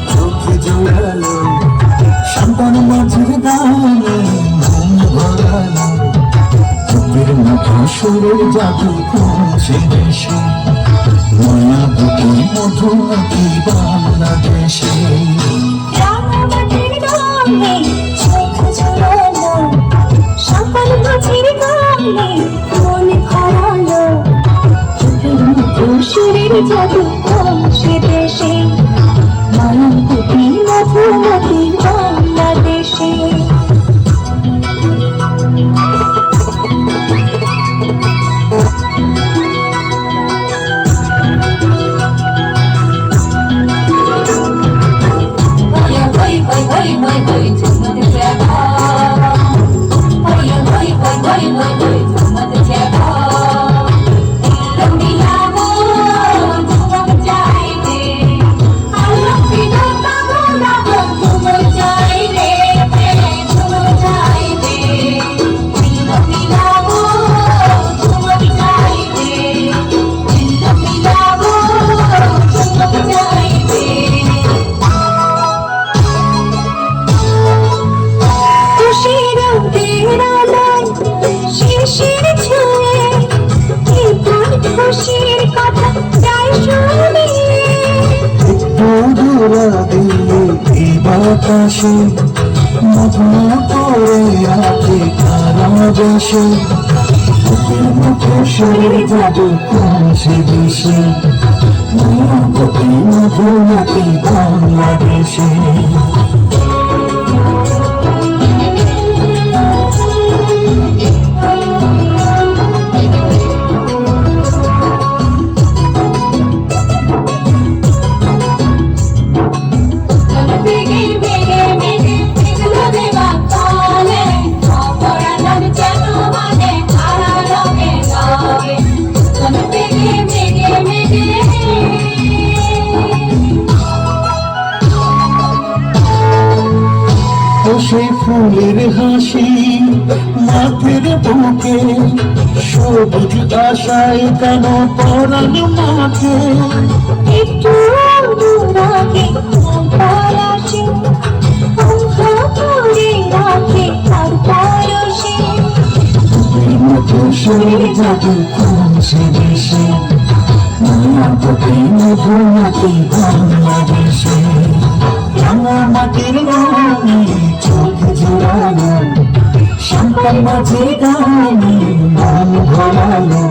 চোখে জোড়ালো সন্তান মাঝের গানে মন ভরালো চোখের মতো সুরের জাদু পৌঁছে দেশে মায়াবতী মধুমতি বাংলাদেশে রাঙামাটির গানে চোখ জোড়ালো সন্তান মাঝের গানে মন ভরালো চোখের মতো সুরের জাদু পৌঁছে দেশে মায়াবতী মধুমতি বাংলাদেশে খুশির কথা যাই শুনি একটু দূরা দিলে এই বাতাসে মধু করে আছে তারা বসে চোখের মতো সুরের জাদু পৌঁছে দেশে মায়াবতী মধুমতি বাংলাদেশে সে ফুলের হাসি মাথের বুকে সবুজ আশায় কেন পরাণ মাঠে একটু দূরাকে পলাশে অঙ্ক করে রাখে আর পরশে মতো সুরের জাদু পৌঁছে দেশে মায়াবতী মধুমতি বাংলাদেশে রাঙামাটির গানে চোখ জোড়ালো সন্তান মাঝে গানে মন ভরালো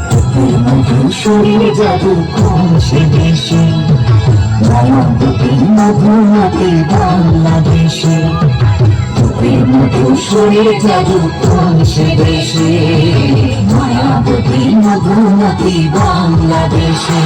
চোখের মধু সুরের জাদু পৌঁছে দেশে মায়াবতী মধুমতি বাংলাদেশে চোখের মধু সুরের জাদু পৌঁছে দেশে মায়াবতী মধুমতি বাংলাদেশে।